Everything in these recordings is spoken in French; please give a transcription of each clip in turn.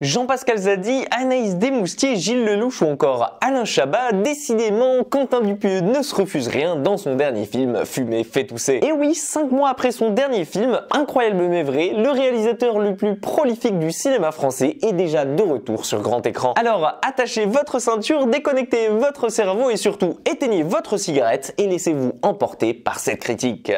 Jean-Pascal Zadi, Anaïs Desmoustiers, Gilles Lellouche ou encore Alain Chabat, décidément, Quentin Dupieux ne se refuse rien dans son dernier film, Fumer fait tousser. Et oui, 5 mois après son dernier film, Incroyable mais vrai, le réalisateur le plus prolifique du cinéma français est déjà de retour sur grand écran. Alors, attachez votre ceinture, déconnectez votre cerveau et surtout, éteignez votre cigarette et laissez-vous emporter par cette critique.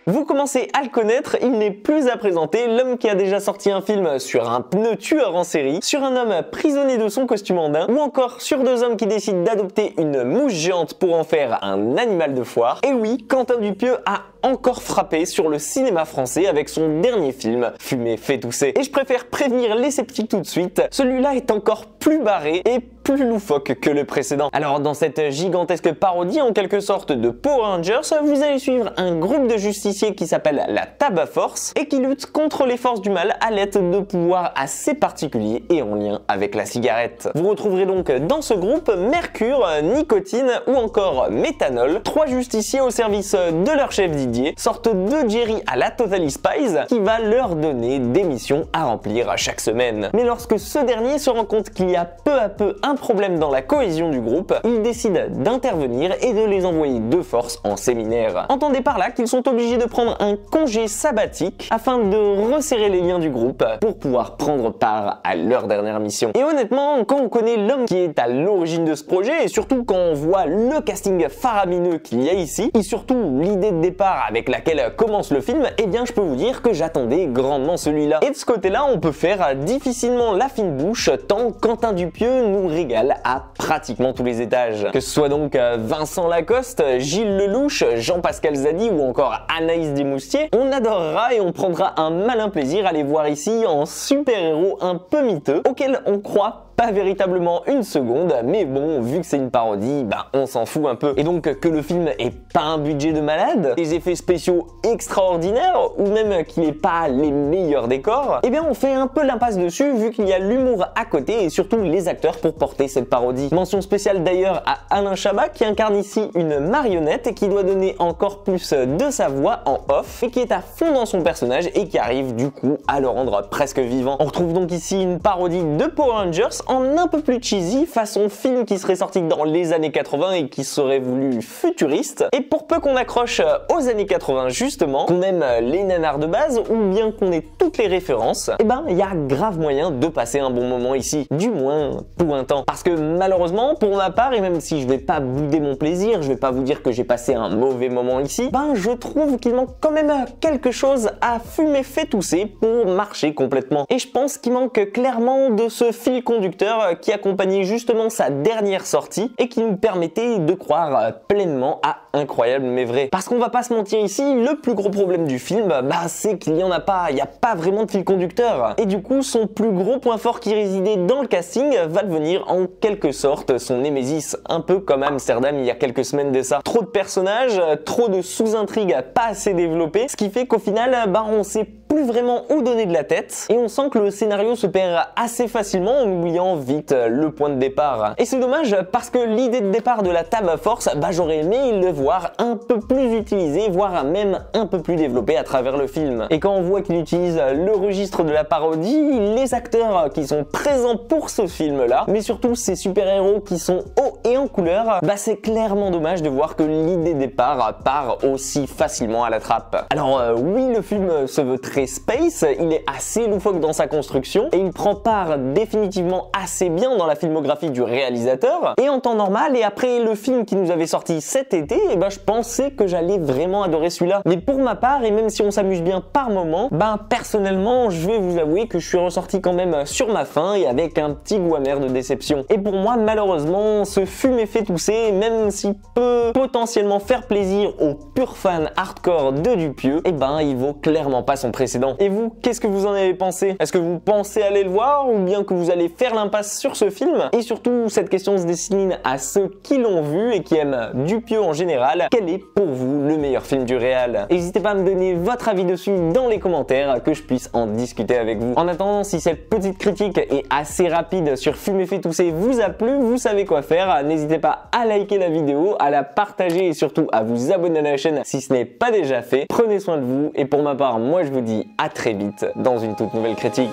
Vous commencez à le connaître, il n'est plus à présenter, l'homme qui a déjà sorti un film sur un pneu tueur en série, sur un homme prisonnier de son costume andin, ou encore sur 2 hommes qui décident d'adopter une mouche géante pour en faire un animal de foire. Et oui, Quentin Dupieux a encore frappé sur le cinéma français avec son dernier film, Fumer fait tousser. Et je préfère prévenir les sceptiques tout de suite, celui-là est encore plus barré et plus loufoque que le précédent. Alors dans cette gigantesque parodie en quelque sorte de Power Rangers, vous allez suivre un groupe de justiciers qui s'appelle la Tabac Force et qui lutte contre les forces du mal à l'aide de pouvoirs assez particuliers et en lien avec la cigarette. Vous retrouverez donc dans ce groupe mercure, nicotine ou encore méthanol, 3 justiciers au service de leur chef Didier, sorte de Jerry à la Totally Spies qui va leur donner des missions à remplir chaque semaine. Mais lorsque ce dernier se rend compte qu'il y a peu à peu un problème dans la cohésion du groupe, il décide d'intervenir et de les envoyer de force en séminaire. Entendez par là qu'ils sont obligés de prendre un congé sabbatique afin de resserrer les liens du groupe pour pouvoir prendre part à leur dernière mission. Et honnêtement, quand on connaît l'homme qui est à l'origine de ce projet et surtout quand on voit le casting faramineux qu'il y a ici et surtout l'idée de départ avec laquelle commence le film, eh bien je peux vous dire que j'attendais grandement celui-là. Et de ce côté-là, on peut faire difficilement la fine bouche tant Quentin Dupieux nous régale à pratiquement tous les étages. Que ce soit donc Vincent Lacoste, Gilles Lellouche, Jean-Pascal Zadi ou encore Anaïs Desmoustiers, on adorera et on prendra un malin plaisir à les voir ici en super-héros un peu miteux, auxquels on croit pas véritablement une seconde, mais bon, vu que c'est une parodie, bah on s'en fout un peu. Et donc que le film ait pas un budget de malade, des effets spéciaux extraordinaires, ou même qu'il ait pas les meilleurs décors, eh bien on fait un peu l'impasse dessus vu qu'il y a l'humour à côté et surtout les acteurs pour porter cette parodie. Mention spéciale d'ailleurs à Alain Chabat qui incarne ici une marionnette et qui doit donner encore plus de sa voix en off et qui est à fond dans son personnage et qui arrive du coup à le rendre presque vivant. On retrouve donc ici une parodie de Power Rangers en un peu plus cheesy, façon film qui serait sorti dans les années 80 et qui serait voulu futuriste. Et pour peu qu'on accroche aux années 80 justement, qu'on aime les nanars de base ou bien qu'on ait toutes les références, eh ben il y a grave moyen de passer un bon moment ici, du moins pour un temps. Parce que malheureusement, pour ma part, et même si je vais pas bouder mon plaisir, je vais pas vous dire que j'ai passé un mauvais moment ici, ben je trouve qu'il manque quand même quelque chose à Fumer fait tousser pour marcher complètement. Et je pense qu'il manque clairement de ce fil conducteur qui accompagnait justement sa dernière sortie et qui nous permettait de croire pleinement à Incroyable mais vrai. Parce qu'on va pas se mentir ici, le plus gros problème du film, bah c'est qu'il y en a pas, il y a pas vraiment de fil conducteur. Et du coup, son plus gros point fort qui résidait dans le casting va devenir en quelque sorte son némésis, un peu comme Amsterdam il y a quelques semaines de ça. Trop de personnages, trop de sous-intrigues pas assez développées, ce qui fait qu'au final, bah on sait plus vraiment où donner de la tête et on sent que le scénario se perd assez facilement en oubliant vite le point de départ. Et c'est dommage parce que l'idée de départ de la Tabac Force, bah j'aurais aimé le voir un peu plus utilisé, voire même un peu plus développé à travers le film. Et quand on voit qu'il utilise le registre de la parodie, les acteurs qui sont présents pour ce film-là, mais surtout ces super-héros qui sont hauts et en couleur, bah c'est clairement dommage de voir que l'idée de départ part aussi facilement à la trappe. Alors oui, le film se veut très space, il est assez loufoque dans sa construction et il prend part définitivement assez bien dans la filmographie du réalisateur. Et en temps normal et après le film qui nous avait sorti cet été, et ben je pensais que j'allais vraiment adorer celui-là. Mais pour ma part, et même si on s'amuse bien par moment, ben personnellement je vais vous avouer que je suis ressorti quand même sur ma faim et avec un petit goût amer de déception. Et pour moi malheureusement ce Fumer fait tousser, même s'il peut potentiellement faire plaisir aux purs fans hardcore de Dupieux, et ben il vaut clairement pas son précédent. précédent. Et vous, qu'est-ce que vous en avez pensé? Est-ce que vous pensez aller le voir ou bien que vous allez faire l'impasse sur ce film? Et surtout, cette question se destine à ceux qui l'ont vu et qui aiment Dupieux en général. Quel est pour vous le meilleur film du réal? N'hésitez pas à me donner votre avis dessus dans les commentaires, que je puisse en discuter avec vous. En attendant, si cette petite critique est assez rapide sur Fume Effet Tousser vous a plu, vous savez quoi faire. N'hésitez pas à liker la vidéo, à la partager et surtout à vous abonner à la chaîne si ce n'est pas déjà fait. Prenez soin de vous et pour ma part, moi je vous dis à très vite dans une toute nouvelle critique.